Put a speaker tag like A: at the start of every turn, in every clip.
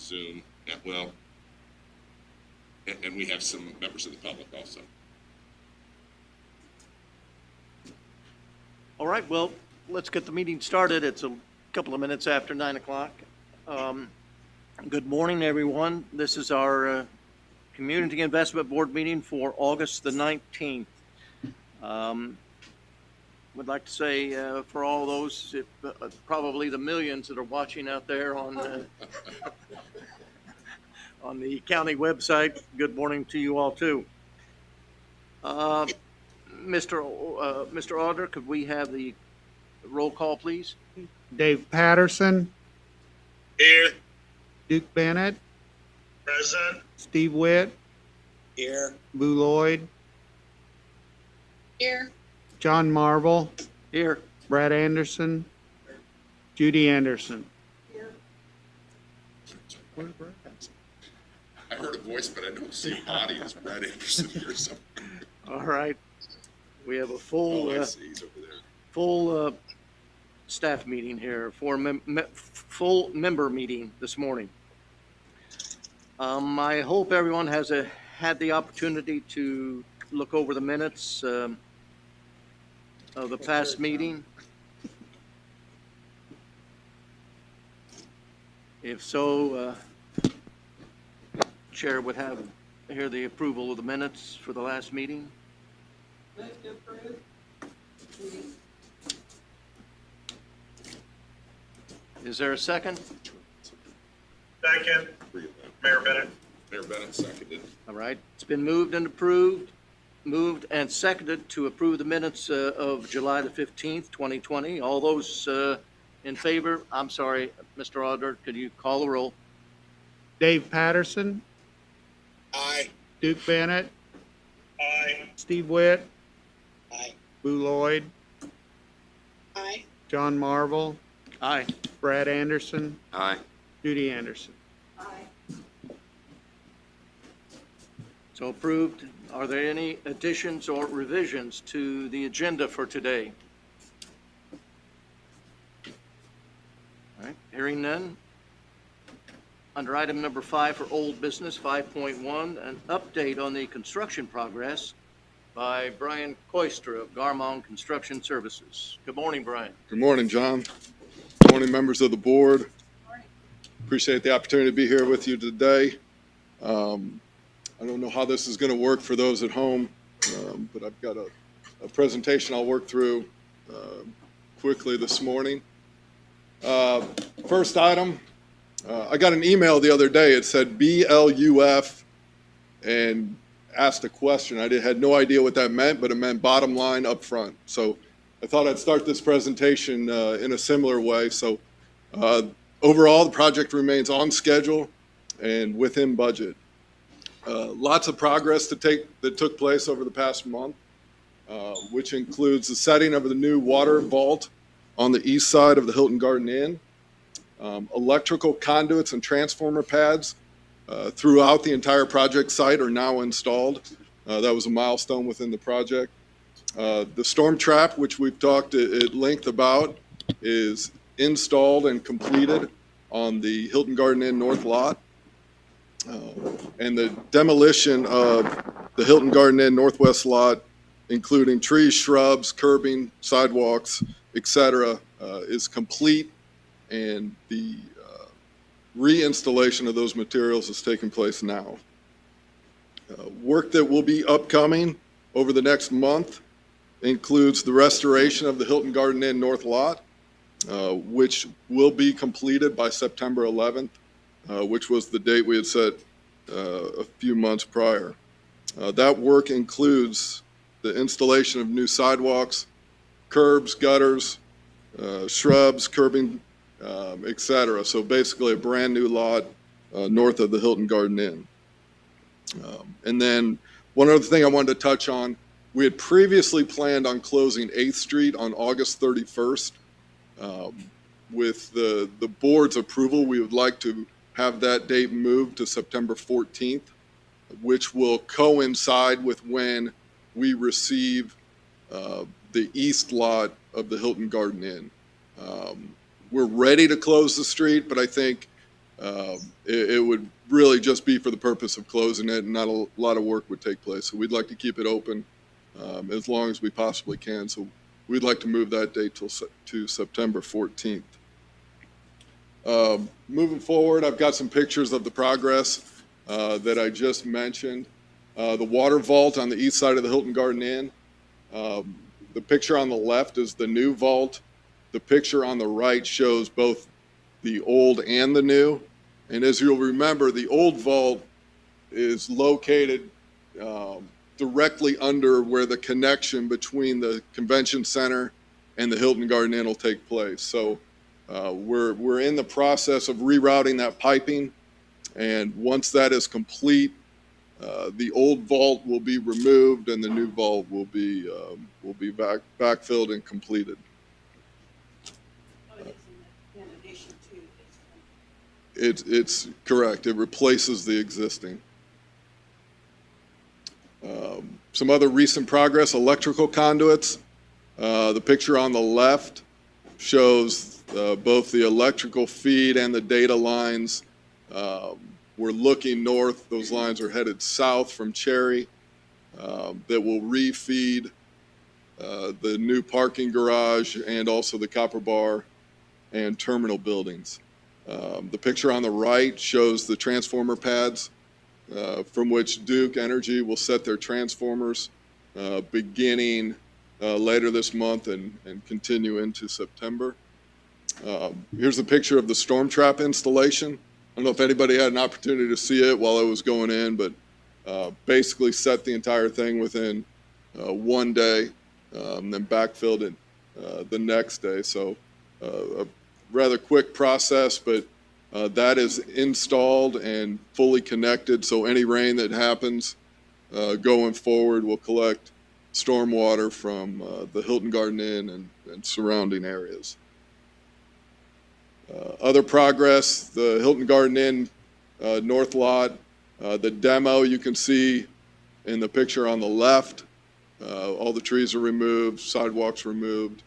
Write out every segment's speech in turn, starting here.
A: Zoom, and we have some members of the public also.
B: All right, well, let's get the meeting started. It's a couple of minutes after 9 o'clock. Good morning, everyone. This is our Community Investment Board meeting for August the 19th. Would like to say for all those, probably the millions that are watching out there on the county website, good morning to you all too. Mr. Auditor, could we have the roll call, please?
C: Dave Patterson,
D: Here.
C: Duke Bennett,
D: Present.
C: Steve Witt,
D: Here.
C: Boo Lloyd,
E: Here.
C: John Marvel,
B: Here.
C: Brad Anderson, Judy Anderson.
A: Where's Brad? I heard a voice, but I don't see a body. Is Brad Anderson here somewhere?
B: All right. We have a full,
A: Oh, I see. He's over there.
B: full staff meeting here, full member meeting this morning. I hope everyone has had the opportunity to look over the minutes of the past meeting. If so, Chair would have here the approval of the minutes for the last meeting. Is there a second?
D: Second. Mayor Bennett.
A: Mayor Bennett seconded.
B: All right, it's been moved and seconded to approve the minutes of July the 15th, 2020. All those in favor, I'm sorry, Mr. Auditor, could you call the roll?
C: Dave Patterson,
D: Aye.
C: Duke Bennett,
D: Aye.
C: Steve Witt,
D: Aye.
C: Boo Lloyd,
E: Aye.
C: John Marvel,
B: Aye.
C: Brad Anderson,
A: Aye.
C: Judy Anderson.
B: So approved. Are there any additions or revisions to the agenda for today? All right, hearing none. Under item number 5 for old business, 5.1, an update on the construction progress by Brian Koister of Garmong Construction Services. Good morning, Brian.
F: Good morning, John. Good morning, members of the board. Appreciate the opportunity to be here with you today. I don't know how this is going to work for those at home, but I've got a presentation I'll work through quickly this morning. First item, I got an email the other day. It said BLUF and asked a question. I had no idea what that meant, but it meant bottom line up front. So I thought I'd start this presentation in a similar way. So overall, the project remains on schedule and within budget. Lots of progress that took place over the past month, which includes the setting of the new water vault on the east side of the Hilton Garden Inn, electrical conduits and transformer pads throughout the entire project site are now installed. That was a milestone within the project. The storm trap, which we've talked at length about, is installed and completed on the Hilton Garden Inn North lot. And the demolition of the Hilton Garden Inn Northwest lot, including trees, shrubs, curbing, sidewalks, etc., is complete, and the reinstallation of those materials is taking place now. Work that will be upcoming over the next month includes the restoration of the Hilton Garden Inn North lot, which will be completed by September 11th. Which was the date we had set a few months prior. That work includes the installation of new sidewalks, curbs, gutters, shrubs, curbing, etc. So basically a brand new lot north of the Hilton Garden Inn. And then one other thing I wanted to touch on, we had previously planned on closing 8th Street on August 31st. With the board's approval, we would like to have that date moved to September 14th, which will coincide with when we receive the east lot of the Hilton Garden Inn. We're ready to close the street, but I think it would really just be for the purpose of closing it, and not a lot of work would take place. So we'd like to keep it open as long as we possibly can. So we'd like to move that date to September 14th. Moving forward, I've got some pictures of the progress that I just mentioned. The water vault on the east side of the Hilton Garden Inn. The picture on the left is the new vault. The picture on the right shows both the old and the new. And as you'll remember, the old vault is located directly under where the connection between the convention center and the Hilton Garden Inn will take place. So we're in the process of rerouting that piping, and once that is complete, the old vault will be removed and the new vault will be backfilled and completed.
E: In addition to this.
F: It's correct. It replaces the existing. Some other recent progress: electrical conduits. The picture on the left shows both the electrical feed and the data lines. We're looking north. Those lines are headed south from Cherry. That will refeed the new parking garage and also the Copper Bar and terminal buildings. The picture on the right shows the transformer pads from which Duke Energy will set their transformers beginning later this month and continue into September. Here's a picture of the storm trap installation. I don't know if anybody had an opportunity to see it while I was going in, but basically set the entire thing within one day, then backfilled it the next day. So a rather quick process, but that is installed and fully connected. So any rain that happens going forward will collect stormwater from the Hilton Garden Inn and surrounding areas. Other progress: the Hilton Garden Inn north lot, the demo you can see in the picture on the left. All the trees are removed, sidewalks removed,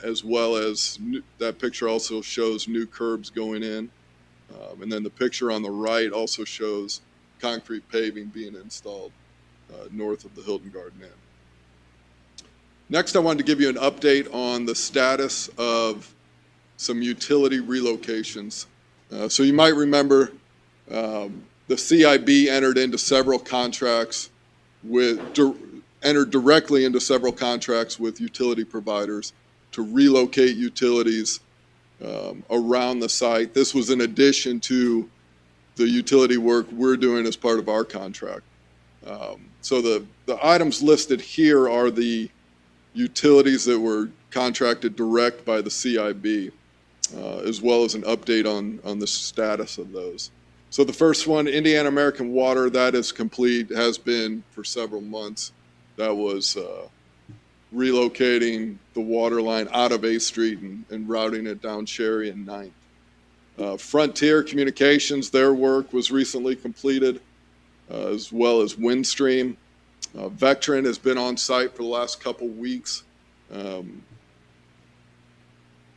F: as well as that picture also shows new curbs going in. And then the picture on the right also shows concrete paving being installed north of the Hilton Garden Inn. Next, I wanted to give you an update on the status of some utility relocations. So you might remember the CIB entered into several contracts entered directly into several contracts with utility providers to relocate utilities around the site. This was in addition to the utility work we're doing as part of our contract. So the items listed here are the utilities that were contracted direct by the CIB, as well as an update on the status of those. So the first one, Indiana American Water, that is complete, has been for several months. That was relocating the water line out of 8th Street and routing it down Cherry and 9th. Frontier Communications, their work was recently completed, as well as Windstream. Vectren has been on site for the last couple weeks,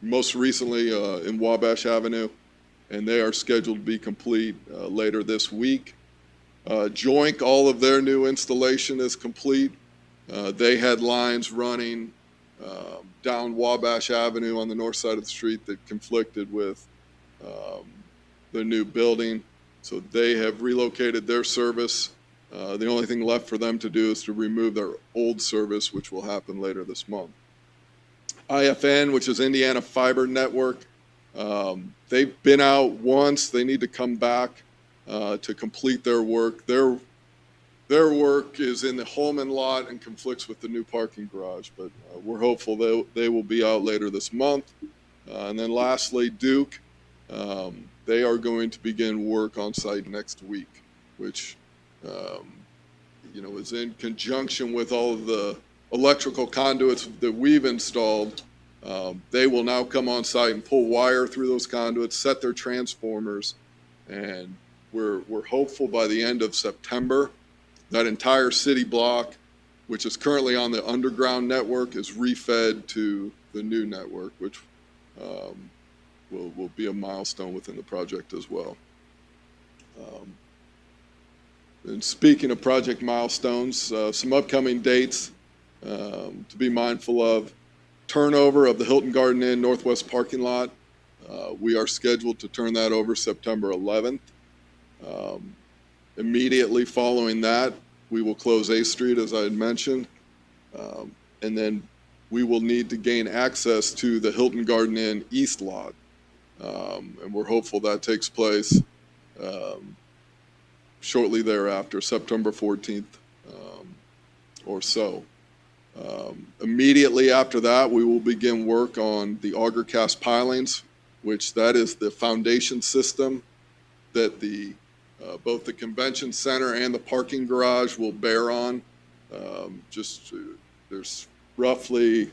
F: most recently in Wabash Avenue, and they are scheduled to be complete later this week. Joink, all of their new installation is complete. They had lines running down Wabash Avenue on the north side of the street that conflicted with the new building. So they have relocated their service. The only thing left for them to do is to remove their old service, which will happen later this month. IFN, which is Indiana Fiber Network, they've been out once. They need to come back to complete their work. Their work is in the Holman lot and conflicts with the new parking garage, but we're hopeful they will be out later this month. And then lastly, Duke, they are going to begin work on site next week, which is in conjunction with all of the electrical conduits that we've installed. They will now come on site and pull wire through those conduits, set their transformers, and we're hopeful by the end of September that entire city block, which is currently on the underground network, is refed to the new network, which will be a milestone within the project as well. And speaking of project milestones, some upcoming dates to be mindful of. Turnover of the Hilton Garden Inn Northwest parking lot. We are scheduled to turn that over September 11th. Immediately following that, we will close A Street, as I had mentioned. And then we will need to gain access to the Hilton Garden Inn East lot. And we're hopeful that takes place shortly thereafter, September 14th or so. Immediately after that, we will begin work on the auger cast pilings, which that is the foundation system that both the convention center and the parking garage will bear on. There's roughly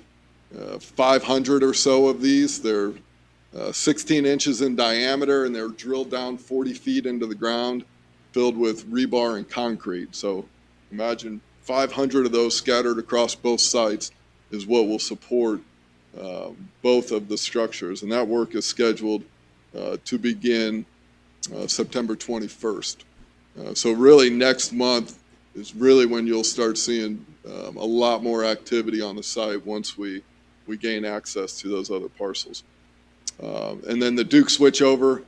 F: 500 or so of these. They're 16 inches in diameter, and they're drilled down 40 feet into the ground, filled with rebar and concrete. So imagine 500 of those scattered across both sites is what will support both of the structures. And that work is scheduled to begin September 21st. So really next month is really when you'll start seeing a lot more activity on the site once we gain access to those other parcels. And then the Duke switchover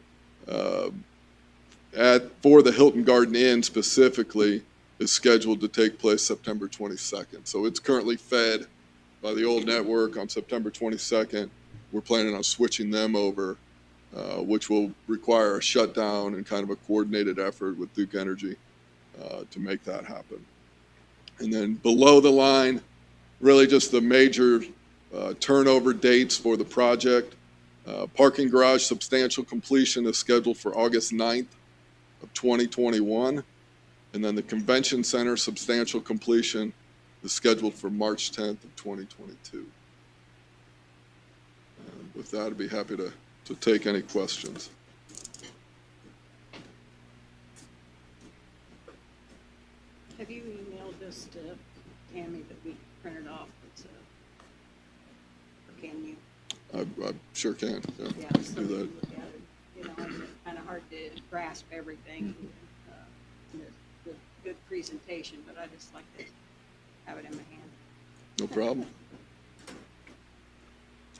F: for the Hilton Garden Inn specifically is scheduled to take place September 22nd. So it's currently fed by the old network on September 22nd. We're planning on switching them over, which will require a shutdown and kind of a coordinated effort with Duke Energy to make that happen. And then below the line, really just the major turnover dates for the project. Parking garage substantial completion is scheduled for August 9th of 2021. And then the convention center substantial completion is scheduled for March 10th of 2022. With that, I'd be happy to take any questions.
E: Have you emailed this to Tammy that we printed off? Or can you?
F: I sure can.
E: Yeah,
F: I
E: so
F: can do
E: we
F: that.
E: can look at it. You know, it's kind of hard to grasp everything. It's a good presentation, but I just like to have it in my hand.
F: No problem.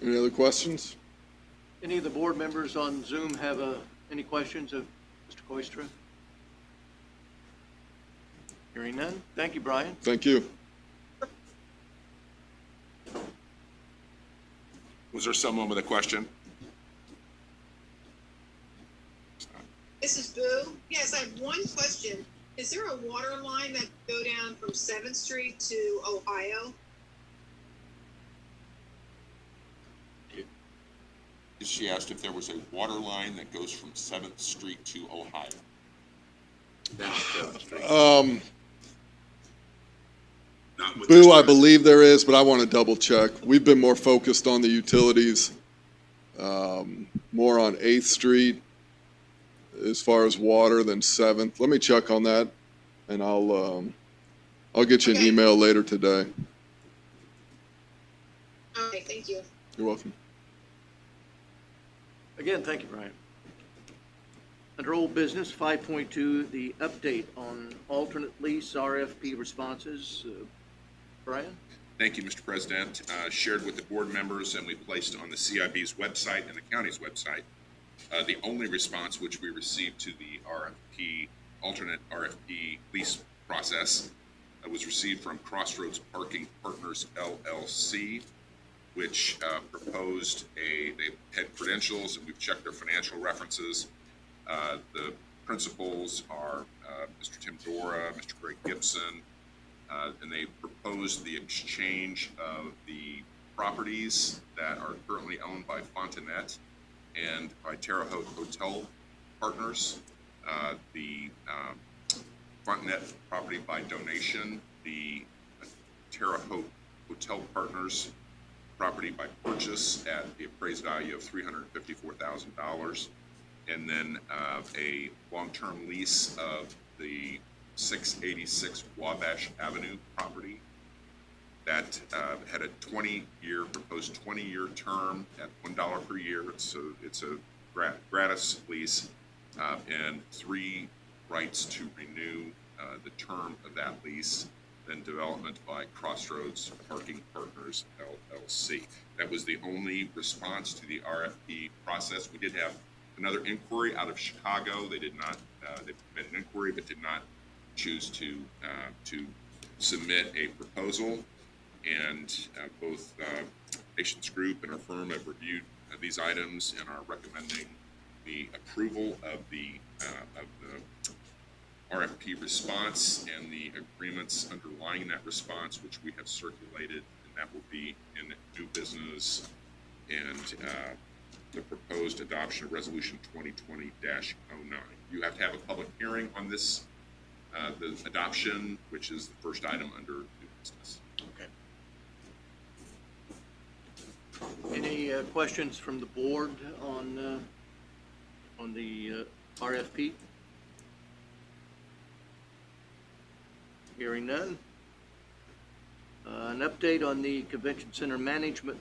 F: Any other questions?
B: Any of the board members on Zoom have any questions of Mr. Koistra? Hearing none. Thank you, Brian.
F: Thank you.
A: Was there someone with a question?
G: This is Boo. Yes, I have one question. Is there a water line that go down from 7th Street to Ohio?
A: She asked if there was a water line that goes from 7th Street to Ohio. Not with
F: Boo, I
A: Mr.
F: believe there is, but I want to double check. We've been more focused on the utilities, more on 8th Street as far as water than 7th. Let me check on that, and I'll get you an
G: Okay.
F: email later today.
G: Okay, thank you.
F: You're welcome.
B: Again, thank you, Brian. Under old business, 5.2, the update on alternate lease RFP responses. Brian?
A: Thank you, Mr. President. Shared with the board members, and we placed on the CIB's website and the county's website. The only response which we received to the alternate RFP lease process was received from Crossroads Parking Partners LLC, which proposed they had credentials, and we've checked their financial references. The principals are Mr. Tim Dora, Mr. Greg Gibson, and they proposed the exchange of the properties that are currently owned by Fontanet and by Terre Haute Hotel Partners. The Fontanet property by donation, the Terre Haute Hotel Partners property by purchase at the appraised value of $354,000, and then a long-term lease of the 686 Wabash Avenue property that had a 20-year, proposed 20-year term at $1 per year. It's a gratis lease, and 3 rights to renew the term of that lease, then development by Crossroads Parking Partners LLC. That was the only response to the RFP process. We did have another inquiry out of Chicago. They did not, they made an inquiry but did not choose to submit a proposal. And both Nations Group and our firm have reviewed these items and are recommending the approval of the RFP response and the agreements underlying that response, which we have circulated, and that will be in new business and the proposed adoption of Resolution 2020-09. You have to have a public hearing on this, the adoption, which is the first item under new business.
B: Okay. Any questions from the board on the RFP? Hearing none. An update on the convention center management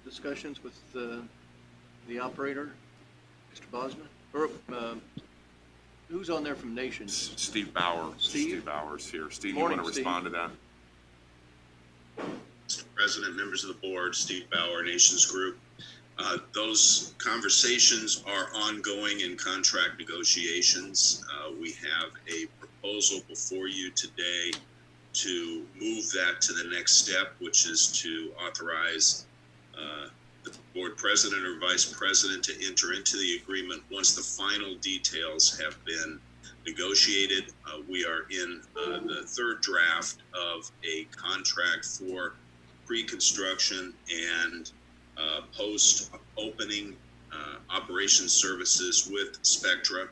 B: discussions with the operator, Mr. Bosman? Or who's on there from Nations?
A: Steve Bauer.
B: Steve
A: Bauer's here. Steve,
B: Morning,
A: you want to
B: Steve.
A: respond to that?
H: Mr. President, members of the board, Steve Bauer, Nations Group. Those conversations are ongoing in contract negotiations. We have a proposal before you today to move that to the next step, which is to authorize the board president or vice president to enter into the agreement once the final details have been negotiated. We are in the third draft of a contract for pre-construction and post-opening operations services with Spectra,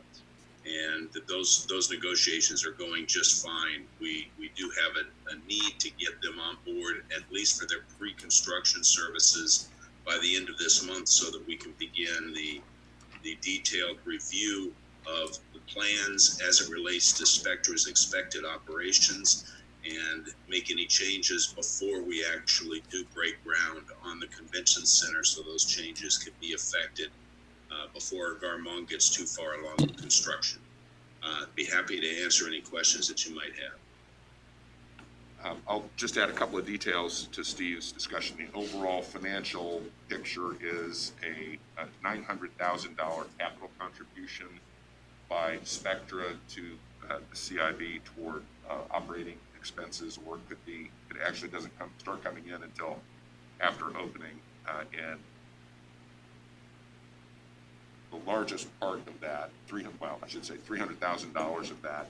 H: and that those negotiations are going just fine. We do have a need to get them on board, at least for their pre-construction services, by the end of this month, so that we can begin the detailed review of the plans as it relates to Spectra's expected operations, and make any changes before we actually do break ground on the convention center, so those changes could be effected before Garmong gets too far along with construction. Be happy to answer any questions that you might have.
A: I'll just add a couple of details to Steve's discussion. The overall financial picture is a $900,000 capital contribution by Spectra to the CIB toward operating expenses, or it actually doesn't start coming in until after opening, and the largest part of that, $300,000 of that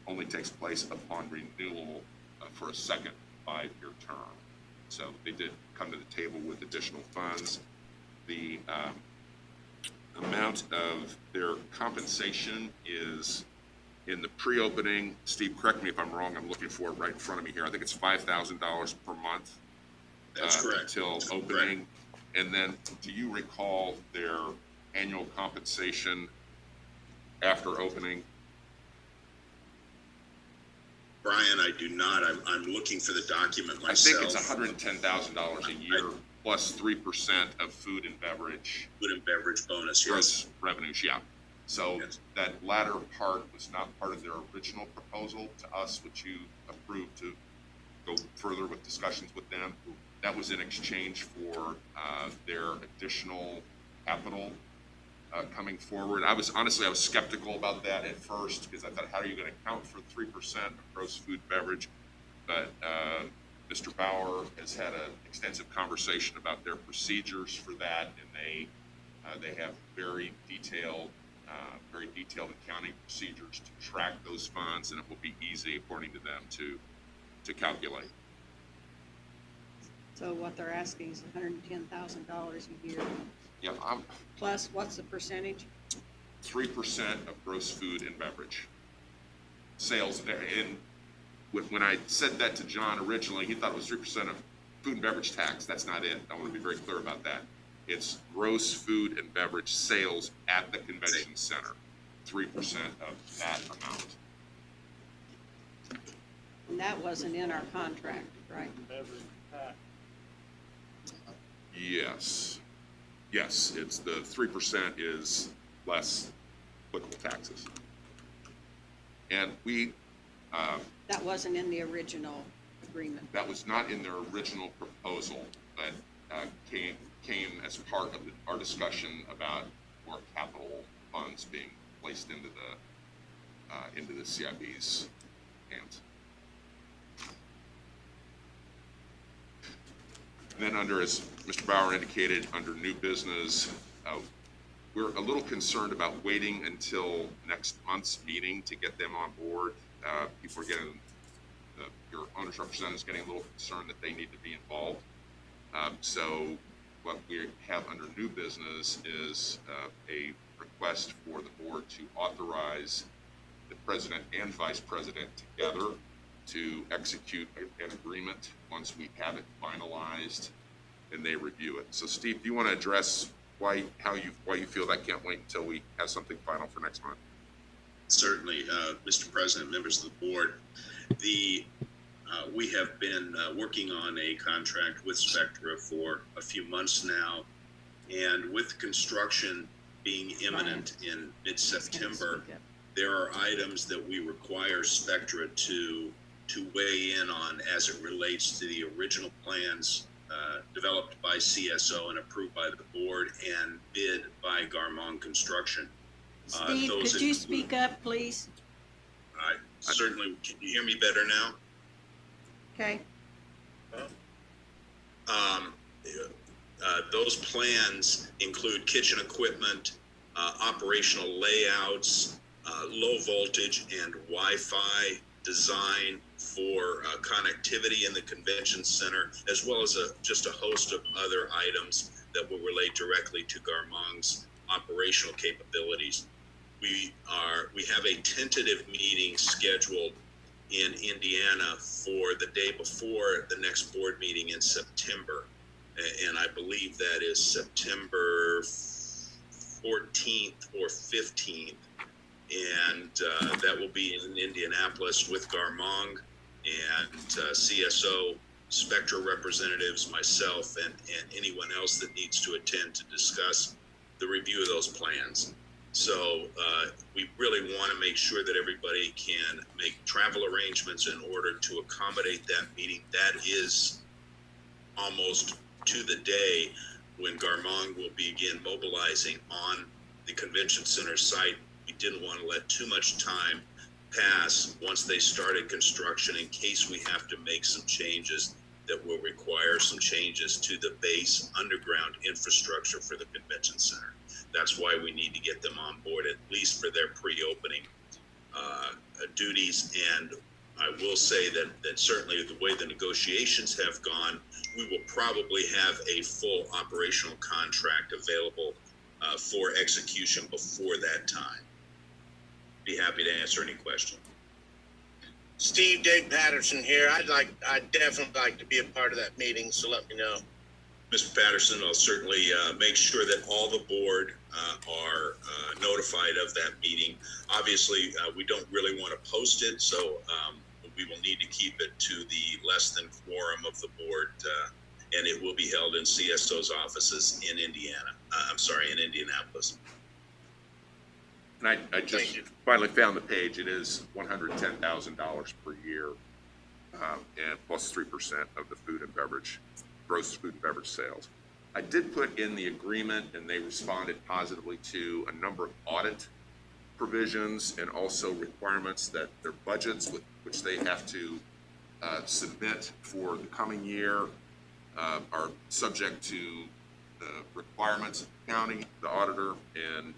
A: only takes place upon renewal for a second 5-year term. So they did come to the table with additional funds. The amount of their compensation is in the pre-opening. Steve, correct me if I'm wrong, I'm looking for it right in front of me here. I think it's $5,000 per month.
H: That's correct.
A: Until
H: That's
A: opening.
H: correct.
A: And then, do you recall their annual compensation after opening?
H: Brian, I do not. I'm looking for the document myself.
A: I think it's $110,000 a year plus 3% of food and beverage.
H: Food and beverage bonus, yes.
A: Gross revenues, yeah. So
H: Yes.
A: that latter part was not part of their original proposal to us, which you approved to go further with discussions with them. That was in exchange for their additional capital coming forward. I was skeptical about that at first, because I thought, how are you going to account for 3% of gross food and beverage? But Mr. Bauer has had an extensive conversation about their procedures for that, and they have very detailed accounting procedures to track those funds, and it will be easy, according to them, to calculate.
E: So what they're asking is $110,000 a year.
A: Yeah,
E: Plus, what's the percentage?
A: 3% of gross food and beverage sales. And when I said that to John originally, he thought it was 3% of food and beverage tax. That's not it. I want to be very clear about that. It's gross food and beverage sales at the convention center, 3% of that amount.
E: And that wasn't in our contract. right?
A: Yes. Yes, it's the 3% is less applicable taxes. And we,
E: That wasn't in the original agreement.
A: that was not in their original proposal, but came as part of our discussion about more capital funds being placed into the CIB's hands. And then under, as Mr. Bauer indicated, under new business, we're a little concerned about waiting until next month's meeting to get them on board. People are getting, your owner's representatives getting a little concerned that they need to be involved. So what we have under new business is a request for the board to authorize the president and vice president together to execute an agreement once we have it finalized and they review it. So Steve, do you want to address why you feel that can't wait until we have something final for next month?
H: Certainly, Mr. President, members of the board, we have been working on a contract with Spectra for a few months now, and with construction being imminent in mid-September, there are items that we require Spectra to weigh in on as it relates to the original plans developed by CSO and approved by the board and bid by Garmong Construction.
E: Steve,
H: those
E: could you
H: include-
E: speak up, please?
H: I certainly, can you hear me better now?
E: Okay,
H: Those plans include kitchen equipment, operational layouts, low voltage and Wi-Fi design for connectivity in the convention center, as well as just a host of other items that will relate directly to Garmong's operational capabilities. We have a tentative meeting scheduled in Indiana for the day before the next board meeting in September. And I believe that is September 14th or 15th. And that will be in Indianapolis with Garmong and CSO, Spectra representatives, myself, and anyone else that needs to attend to discuss the review of those plans. So we really want to make sure that everybody can make travel arrangements in order to accommodate that meeting. That is almost to the day when Garmong will begin mobilizing on the convention center site. We didn't want to let too much time pass once they started construction in case we have to make some changes that will require some changes to the base underground infrastructure for the convention center. That's why we need to get them on board, at least for their pre-opening duties. And I will say that certainly the way the negotiations have gone, we will probably have a full operational contract available for execution before that time. Be happy to answer any question.
D: Steve, Dave Patterson here. I'd definitely like to be a part of that meeting, so let me know.
H: Mr. Patterson, I'll certainly make sure that all the board are notified of that meeting. Obviously, we don't really want to post it, so we will need to keep it to the less than quorum of the board, and it will be held in CSO's offices in in Indianapolis.
A: And I just finally found the page. It is $110,000 per year, and plus 3% of the food and beverage, gross food and beverage sales. I did put in the agreement, and they responded positively to a number of audit provisions and also requirements that their budgets, which they have to submit for the coming year, are subject to the requirements of the county, the auditor, and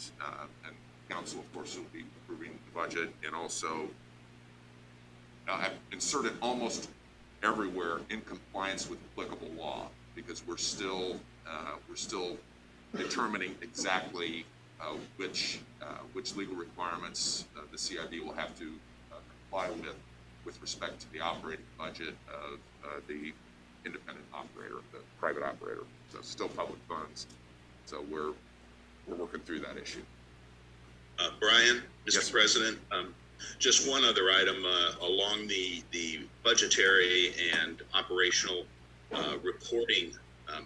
A: council, of course, will be approving the budget. And also, I've inserted almost everywhere in compliance with applicable law, because we're still determining exactly which legal requirements the CIB will have to comply with respect to the operating budget of the independent operator, the private operator. So still public funds. So we're working through that issue.
H: Brian, Mr.
A: Yes, sir.
H: President, Just one other item along the budgetary and operational reporting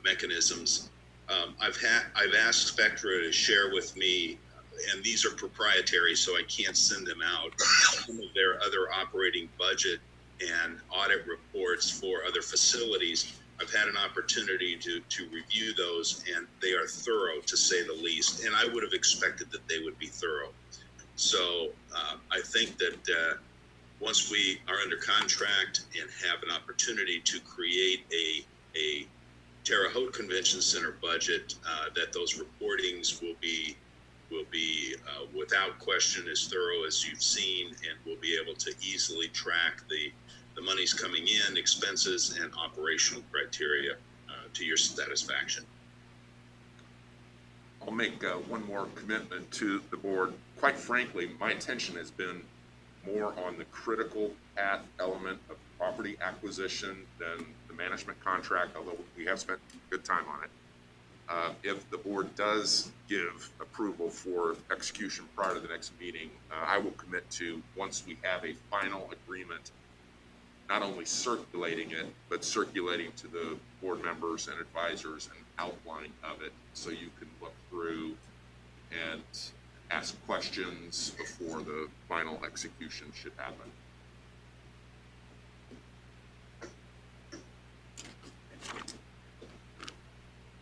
H: mechanisms. I've asked Spectra to share with me, and these are proprietary, so I can't send them out, some of their other operating budget and audit reports for other facilities. I've had an opportunity to review those, and they are thorough, to say the least, and I would have expected that they would be thorough. So I think that once we are under contract and have an opportunity to create a Terre Haute Convention Center budget, that those reportings will be without question as thorough as you've seen, and we'll be able to easily track the monies coming in, expenses, and operational criteria to your satisfaction.
A: I'll make one more commitment to the board. Quite frankly, my attention has been more on the critical path element of property acquisition than the management contract, although we have spent good time on it. If the board does give approval for execution prior to the next meeting, I will commit to, once we have a final agreement, not only circulating it, but circulating to the board members and advisors an outline of it, so you can look through and ask questions before the final execution should happen.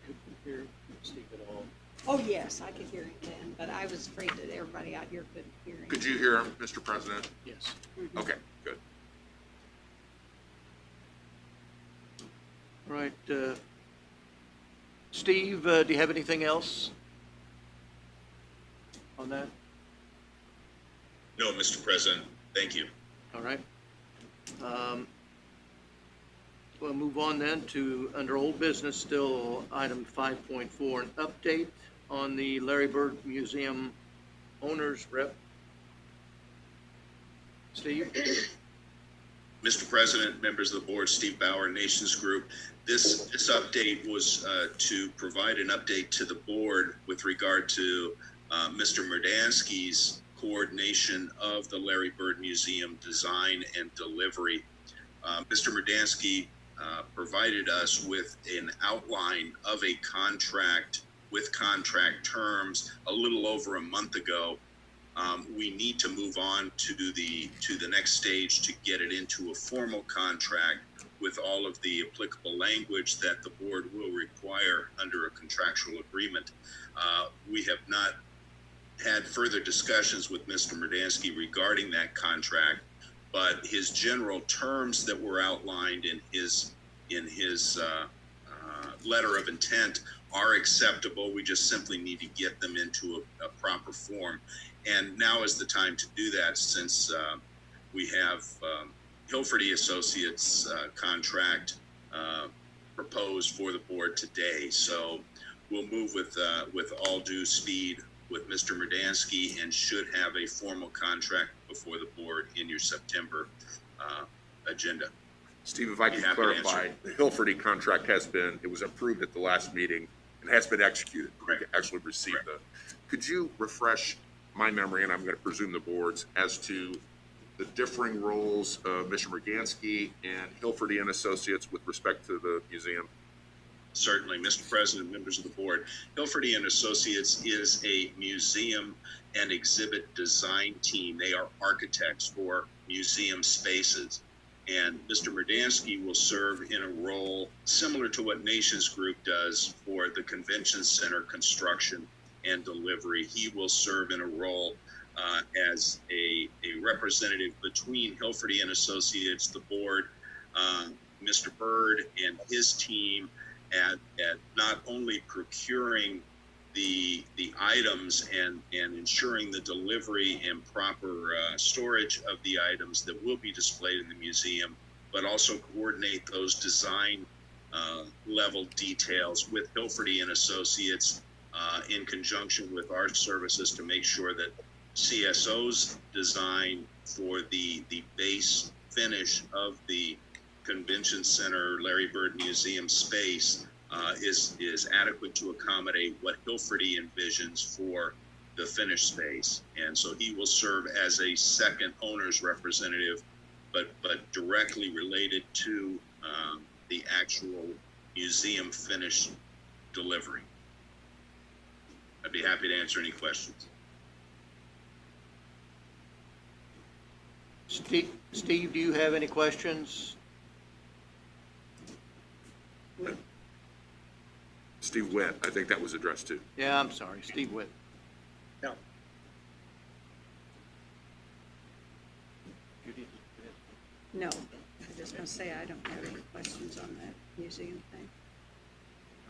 B: Could you hear Steve at all?
E: Oh, yes, I could hear him then, but I was afraid that everybody out here couldn't hear him.
A: Could you hear him, Mr. President?
B: Yes.
E: Mhm.
A: Okay, good.
B: All right, Steve, do you have anything else on that?
H: No, Mr. President, thank you.
B: All right. We'll move on then to, under old business, still item 5.4, an update on the Larry Bird Museum owners rep. Steve?
H: Mr. President, members of the board, Steve Bauer, Nations Group. This update was to provide an update to the board with regard to Mr. Merdansky's coordination of the Larry Bird Museum design and delivery. Mr. Merdansky provided us with an outline of a contract with contract terms a little over a month ago. We need to move on to the next stage to get it into a formal contract with all of the applicable language that the board will require under a contractual agreement. We have not had further discussions with Mr. Merdansky regarding that contract, but his general terms that were outlined in his letter of intent are acceptable. We just simply need to get them into a proper form. And now is the time to do that, since we have Hilferty Associates contract proposed for the board today. So we'll move with all due speed with Mr. Merdansky, and should have a formal contract before the board in your September agenda.
A: Steve, if I could clarify, the Hilferty contract it was approved at the last meeting and has been executed.
H: Correct.
A: We actually received could you refresh my memory, and I'm going to presume the board's, as to the differing roles of Mr. Merdansky and Hilferty and Associates with respect to the museum?
H: Certainly, Mr. President, members of the board. Hilferty and Associates is a museum and exhibit design team. They are architects for museum spaces. And Mr. Merdansky will serve in a role similar to what Nations Group does for the convention center construction and delivery. He will serve in a role as a representative between Hilferty and Associates, the board, Mr. Bird and his team, at not only procuring the items and ensuring the delivery and proper storage of the items that will be displayed in the museum, but also coordinate those design level details with Hilferty and Associates in conjunction with our services to make sure that CSO's design for the base finish of the Convention Center Larry Bird Museum space is adequate to accommodate what Hilferty envisions for the finished space. And so he will serve as a second owner's representative, but directly related to the actual museum finish delivery. I'd be happy to answer any questions.
B: Steve, do you have any questions?
A: Steve Witt, I think that was addressed to.
B: Yeah, I'm sorry, Steve Witt.
D: No.
B: Judy?
E: No, I'm just gonna say I don't have any questions on that museum thing.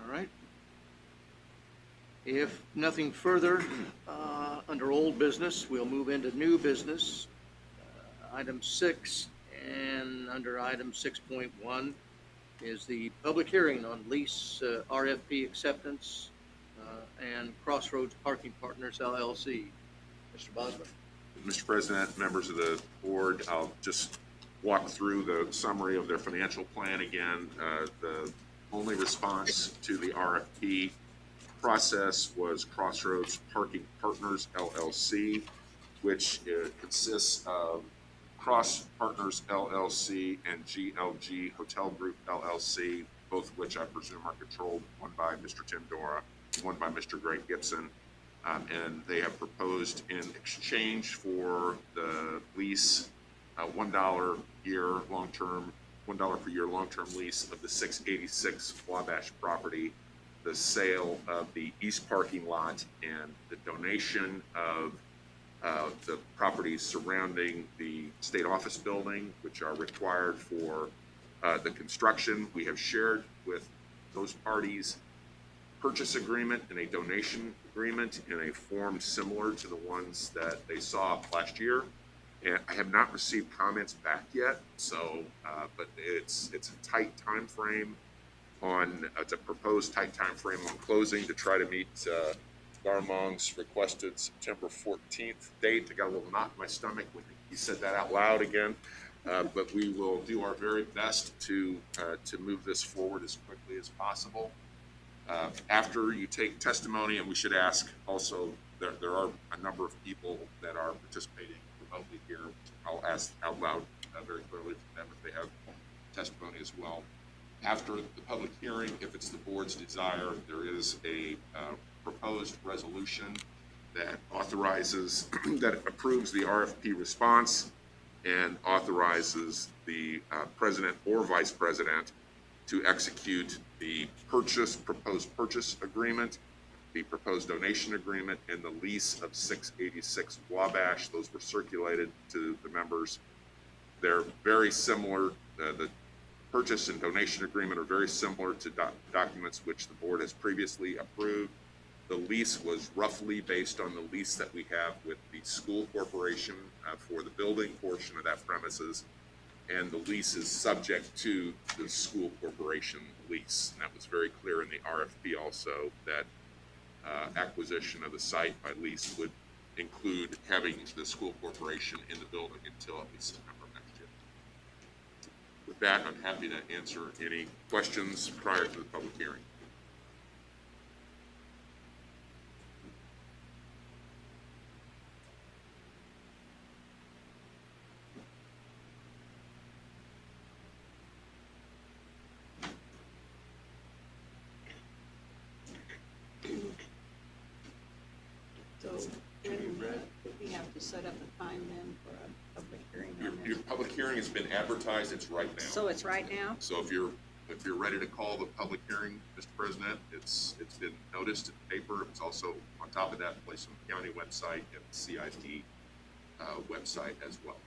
B: All right. If nothing further, under old business, we'll move into new business. Item 6, and under item 6.1 is the public hearing on lease RFP acceptance and Crossroads Parking Partners LLC. Mr. Bosman.
A: Mr. President, members of the board, I'll just walk through the summary of their financial plan again. The only response to the RFP process was Crossroads Parking Partners LLC, which consists of Cross Partners LLC and GLG Hotel Group LLC, both of which I presume are controlled, one by Mr. Tim Dora, one by Mr. Greg Gibson. And they have proposed in exchange for the lease, $1 year long-term, $1 per year long-term lease of the 686 Wabash property, the sale of the east parking lot, and the donation of the properties surrounding the state office building, which are required for the construction. We have shared with those parties purchase agreement and a donation agreement in a form similar to the ones that they saw last year. And I have not received comments back yet, so, but it's a tight time frame on, it's a proposed tight time frame on closing to try to meet Garmong's requested September 14th date. I got a little knot in my stomach when he said that out loud again, but we will do our very best to move this forward as quickly as possible. After you take testimony, and we should ask also, there are a number of people that are participating remotely here. I'll ask out loud very clearly to them if they have testimony as well. After the public hearing, if it's the board's desire, there is a proposed resolution that authorizes, that approves the RFP response and authorizes the president or vice president to execute the proposed purchase agreement, the proposed donation agreement, and the lease of 686 Wabash. Those were circulated to the members. They're very similar. The purchase and donation agreement are very similar to documents which the board has previously approved. The lease was roughly based on the lease that we have with the school corporation for the building portion of that premises. And the lease is subject to the school corporation lease. And that was very clear in the RFP also, that acquisition of the site by lease would include having the school corporation in the building until at least September next year. With that, I'm happy to answer any questions prior to the public hearing.
E: So when we have to set up a time then for a public hearing on
A: Your
E: this?
A: public hearing has been advertised. It's right now.
E: So it's right now?
A: So if you're ready to call the public hearing, Mr. President, it's been noticed in the paper. It's also on top of that, placed on the county website and the CIP website as well.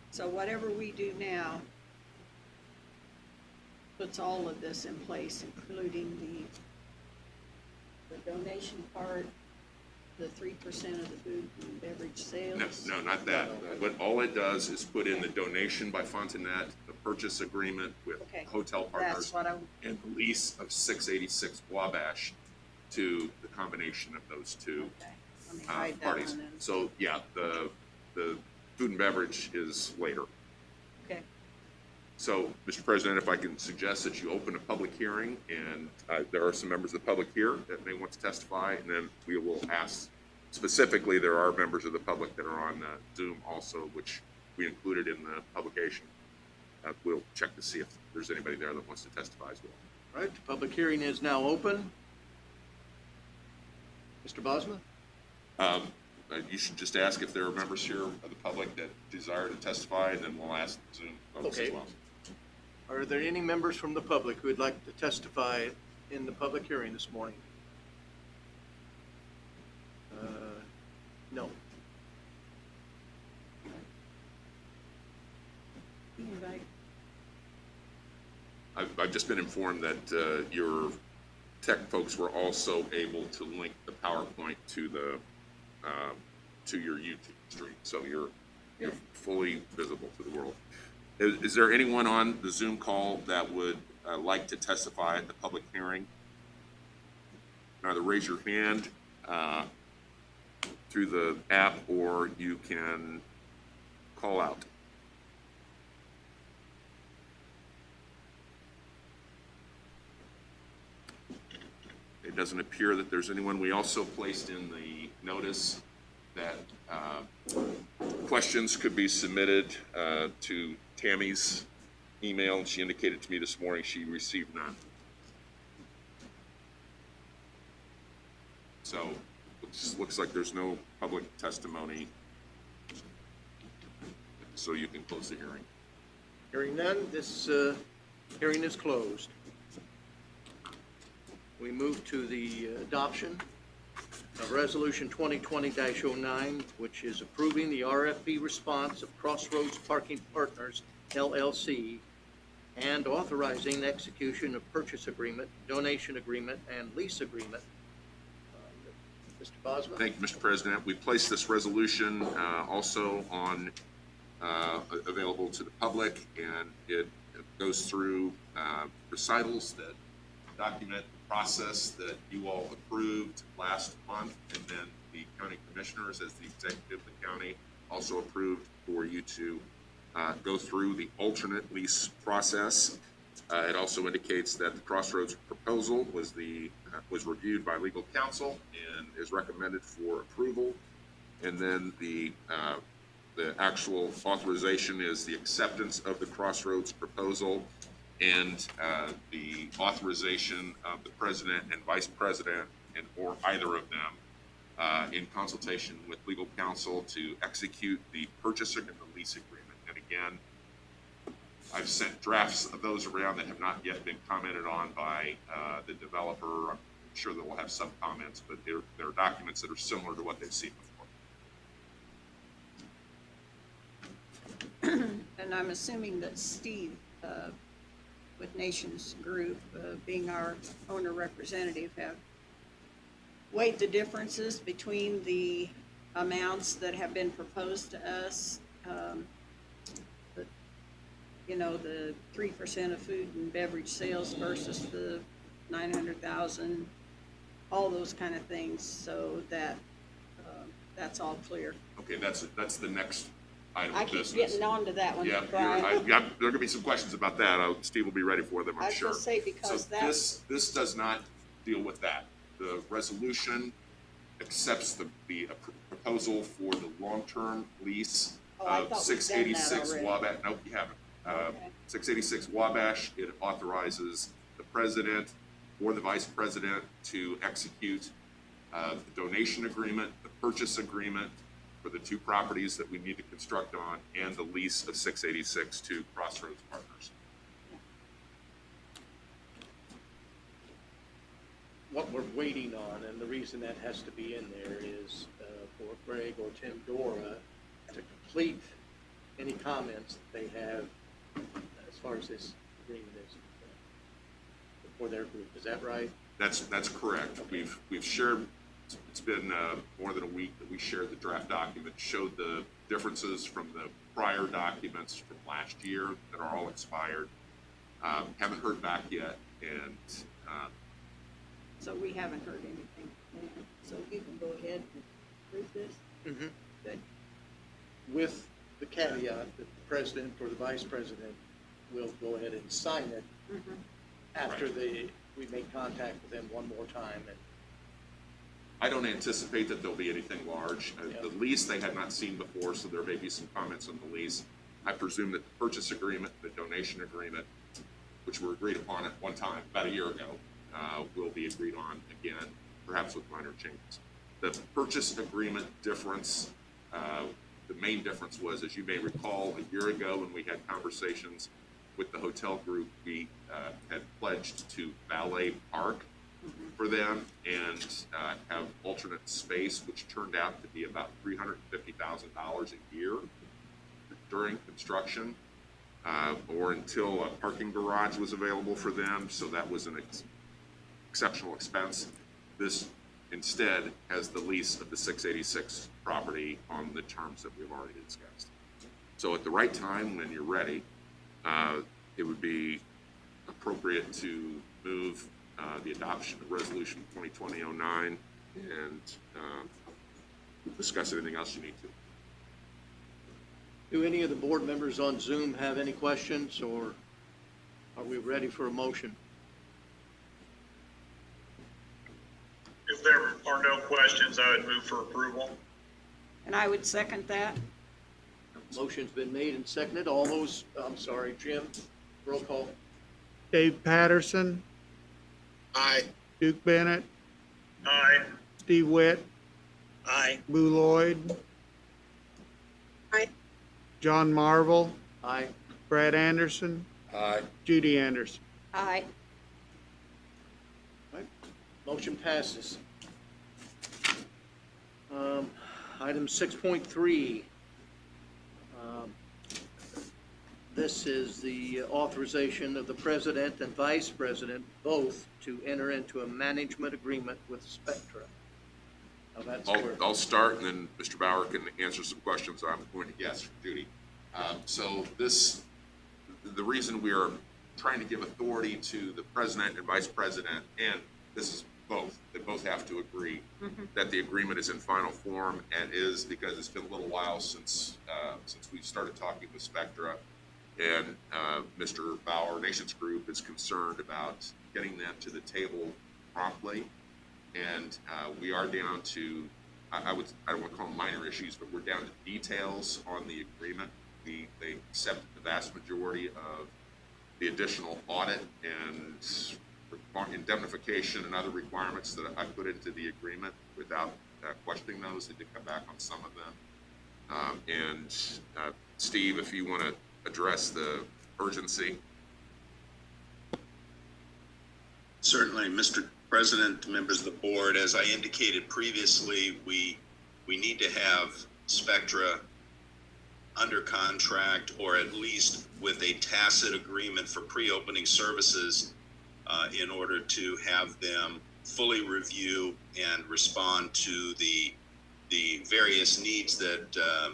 E: So whatever we do now puts all of this in place, including the donation part, the 3% of the food and beverage sales?
A: No, not that. But all it does is put in the donation by Fontanet, the purchase agreement with
E: Okay.
A: Hotel
E: That's
A: Partners,
E: what I,
A: and the lease of 686 Wabash to the combination of those two
E: okay, let me hide that
A: parties.
E: one then.
A: So, yeah, the food and beverage is later.
E: Okay,
A: So, Mr. President, if I can suggest that you open a public hearing, and there are some members of the public here that may want to testify, and then we will ask Specifically, there are members of the public that are on Zoom also, which we included in the publication. We'll check to see if there's anybody there that wants to testify as well.
B: All right, the public hearing is now open. Mr. Bosma?
A: You should just ask if there are members here of the public that desire to testify, and then we'll ask Zoom folks as
B: Okay.
A: well.
B: Are there any members from the public who would like to testify in the public hearing this morning? No.
E: Invite.
A: I've just been informed that your tech folks were also able to link the PowerPoint to the to your YouTube stream, so you're fully visible to the world. Is there anyone on the Zoom call that would like to testify at the public hearing? Either raise your hand through the app, or you can call out. It doesn't appear that there's anyone. We also placed in the notice that questions could be submitted to Tammy's email. She indicated to me this morning she received none. So looks like there's no public testimony, so you can close the hearing.
B: Hearing none, this hearing is closed. We move to the adoption of Resolution 2020-09, which is approving the RFP response of Crossroads Parking Partners, LLC, and authorizing the execution of purchase agreement, donation agreement, and lease agreement. Mr. Bosma?
A: Thank you, Mr. President. We placed this resolution also on available to the public, and it goes through recitals that document the process that you all approved last month, and then the county commissioners, as the executive of the county, also approved for you to go through the alternate lease process. It also indicates that the Crossroads proposal was reviewed by legal counsel and is recommended for approval. And then the actual authorization is the acceptance of the Crossroads proposal and the authorization of the president and vice president, and or either of them, in consultation with legal counsel to execute the purchase and the lease agreement. And again, I've sent drafts of those around that have not yet been commented on by the developer. I'm sure that we'll have some comments, but they're documents that are similar to what they've seen before.
E: And I'm assuming that Steve, with Nations Group, being our owner representative, have weighed the differences between the amounts that have been proposed to us. The 3% of food and beverage sales versus the 900,000, all those kind of things, so that that's all clear.
A: Okay, that's the next item
E: I
A: of
E: keep
A: business.
E: getting on to that one,
A: Yeah,
E: Brian.
A: there are going to be some questions about that. Steve will be ready for them,
E: I
A: I'm
E: was
A: sure.
E: gonna say, because
A: So
E: that,
A: this does not deal with that. The resolution accepts the proposal for the long-term lease
E: I
A: of
E: thought we'd done that
A: 686
E: already.
A: Wabash. Nope, you haven't.
E: Okay.
A: 686 Wabash, it authorizes the president or the vice president to execute the donation agreement, the purchase agreement for the two properties that we need to construct on, and the lease of 686 to Crossroads Partners.
B: What we're waiting on, and the reason that has to be in there, is for Greg or Tim Dora to complete any comments that they have as far as this agreement is for their group. Is that right?
A: That's correct. We've shared. It's been more than a week that we shared the draft document. Showed the differences from the prior documents from last year that are all expired. Haven't heard back yet, and
E: so we haven't heard anything. So you can go ahead and approve this?
B: Mm-hmm.
E: Good.
B: With the caveat that the president or the vice president will go ahead and sign it
E: Mhm.
B: after we make contact with them one more time and
A: I don't anticipate that there'll be anything large. The lease they had not seen before, so there may be some comments on the lease. I presume that the purchase agreement, the donation agreement, which were agreed upon at one time, about a year ago, will be agreed on again, perhaps with minor changes. The purchase agreement difference, the main difference was, as you may recall, a year ago when we had conversations with the hotel group, we had pledged to valet park for them and have alternate space, which turned out to be about $350,000 a year during construction, or until a parking garage was available for them. So that was an exceptional expense. This instead has the lease of the 686 property on the terms that we've already discussed. So at the right time, when you're ready, it would be appropriate to move the adoption of Resolution 2020-09 and discuss anything else you need to.
B: Do any of the board members on Zoom have any questions, or are we ready for a motion?
I: If there are no questions, I would move for approval.
E: And I would second that.
B: Motion's been made and seconded. All those, I'm sorry, Jim, roll call.
C: Dave Patterson,
D: Aye.
C: Duke Bennett,
I: Aye.
C: Steve Witt,
D: Aye.
C: Boo Lloyd,
G: Aye.
C: John Marvel,
B: Aye.
C: Brad Anderson,
A: Aye.
C: Judy Anderson.
E: Aye.
B: Motion passes. Item 6.3. This is the authorization of the president and vice president both to enter into a management agreement with Spectra. Now that's where,
A: I'll start, and then Mr. Bauer can answer some questions I'm going to guess from Judy. So the reason we are trying to give authority to the president and vice president, and this is both, they both have to agree that the agreement is in final form, and is because it's been a little while since we started talking with Spectra, and Mr. Bauer, Nations Group, is concerned about getting them to the table promptly, and we are down to, I don't want to call them minor issues, but we're down to details on the agreement. They accepted the vast majority of the additional audit and indemnification and other requirements that I put into the agreement without questioning those. They did come back on some of them. And Steve, if you want to address the urgency.
H: Certainly, Mr. President, members of the board, as I indicated previously, we need to have Spectra under contract, or at least with a tacit agreement for pre-opening services in order to have them fully review and respond to the various needs that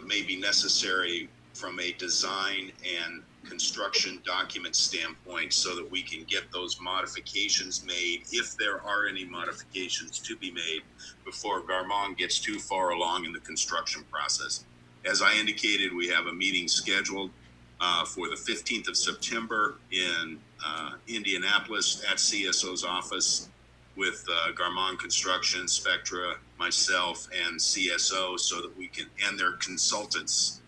H: may be necessary from a design and construction document standpoint, so that we can get those modifications made, if there are any modifications to be made, before Garmong gets too far along in the construction process. As I indicated, we have a meeting scheduled for the 15th of September in Indianapolis at CSO's office with Garmong Construction, Spectra, myself, and CSO, so that we can, and their consultants,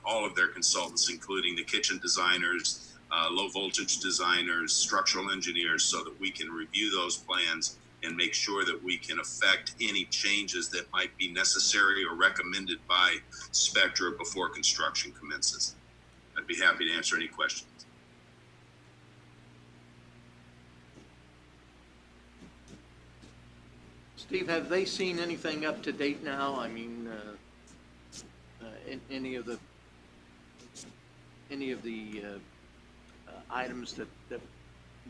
H: all of their consultants, including the kitchen designers, low voltage designers, structural engineers, so that we can review those plans and make sure that we can affect any changes that might be necessary or recommended by Spectra before construction commences. I'd be happy to answer any questions.
B: Steve, have they seen anything up to date now? I mean, any of the items that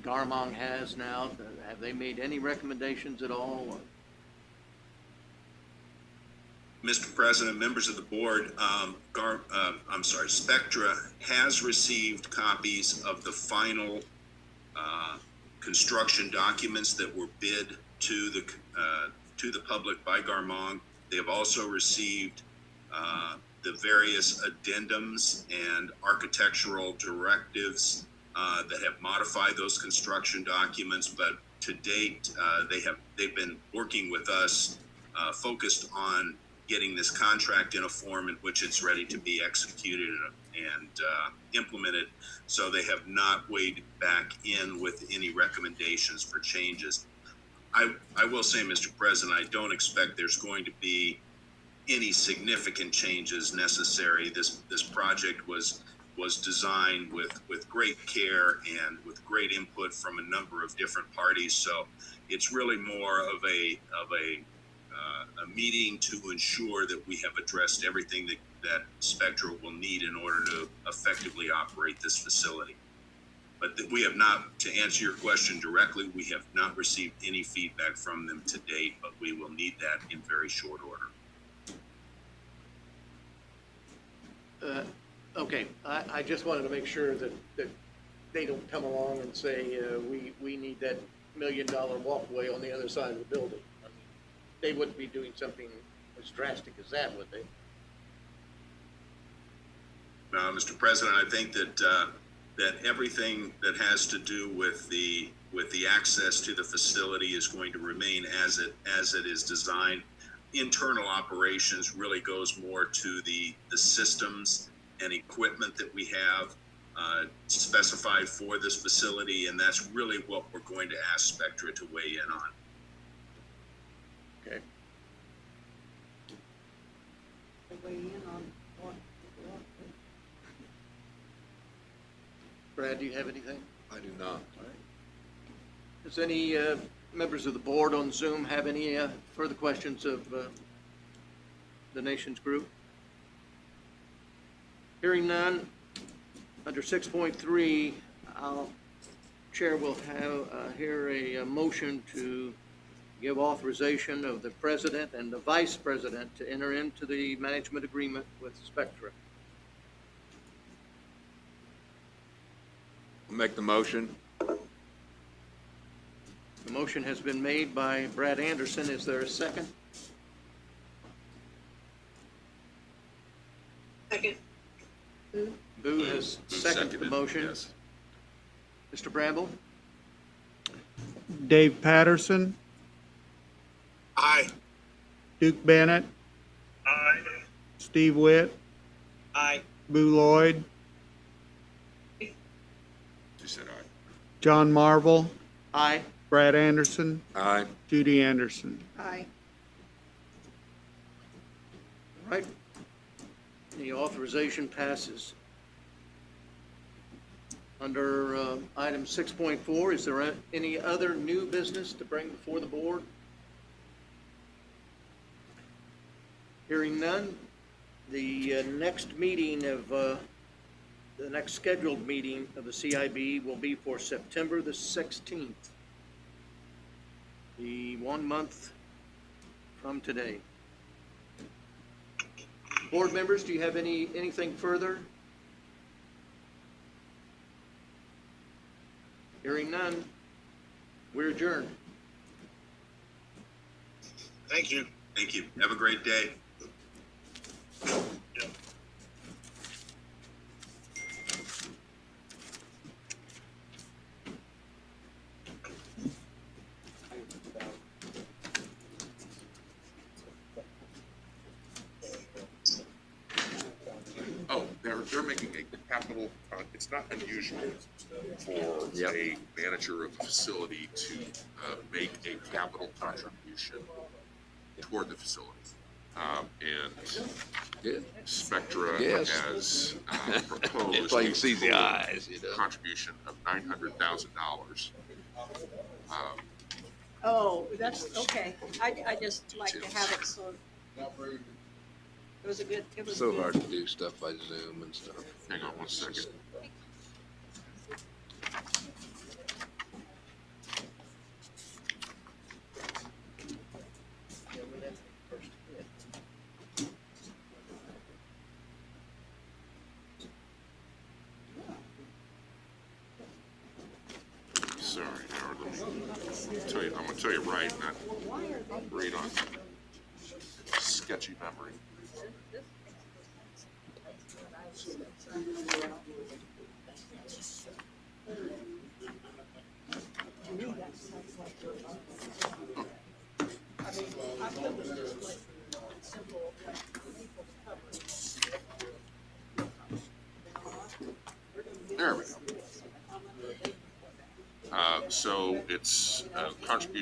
B: Garmong has now, have they made any recommendations at all?
H: Mr. President, members of the board, Spectra has received copies of the final construction documents that were bid to the public by Garmong. They have also received the various addendums and architectural directives that have modified those construction documents, but to date, they've been working with us, focused on getting this contract in a form in which it's ready to be executed and implemented. So they have not weighed back in with any recommendations for changes. I will say, Mr. President, I don't expect there's going to be any significant changes necessary. This project was designed with great care and with great input from a number of different parties. So it's really more of a meeting to ensure that we have addressed everything that Spectra will need in order to effectively operate this facility. But we have not, to answer your question directly, we have not received any feedback from them to date, but we will need that in very short order.
B: Okay, I just wanted to make sure that they don't come along and say, we need that $1 million walkway on the other side of the building. I mean, they wouldn't be doing something as drastic as that, would they?
H: Mr. President, I think that everything that has to do with the access to the facility is going to remain as it is designed. Internal operations really goes more to the systems and equipment that we have specified for this facility, and that's really what we're going to ask Spectra to weigh in on.
B: Okay.
E: Weigh in on what?
B: Brad, do you have anything?
J: I do not.
B: All right. Does any members of the board on Zoom have any further questions of the nation's group? Hearing none, under 6.3, Chair will have hear a motion to give authorization of the president and the vice president to enter into the management agreement with Spectra.
J: I'll make the motion.
B: The motion has been made by Brad Anderson. Is there a second?
G: Second.
B: Boo has seconded the motion.
A: Yes.
B: Mr. Bramble?
C: Dave Patterson,
D: Aye.
C: Duke Bennett,
I: Aye.
C: Steve Witt,
D: Aye.
C: Boo Lloyd,
A: You said aye.
C: John Marvel,
B: Aye.
C: Brad Anderson,
J: Aye.
C: Judy Anderson.
E: Aye.
B: All right. The authorization passes. Under item 6.4, is there any other new business to bring before the board? Hearing none, the next meeting of, the next scheduled meeting of the CIB will be for September the 16th. The 1 month from today. Board members, do you have anything further? Hearing none, we're adjourned.
D: Thank you.
H: Thank you. Have a great day.
A: Oh, they're making a capital, it's not unusual for
J: Yep.
A: a manager of a facility to make a capital contribution toward the facility. And
J: Good.
A: Spectra
J: Yes.
A: has proposed
J: It's like you
A: a
J: see the
A: total
J: eyes, you know.
A: contribution of $900,000.
E: Oh, that's, okay. I just like to have it so. It was a good, it was
J: So
E: good.
J: hard to do stuff by Zoom and stuff.
A: Hang on one second. Sorry, Howard, let me tell you, I'm gonna tell you right, not read on sketchy memory. There we go. So it's contribution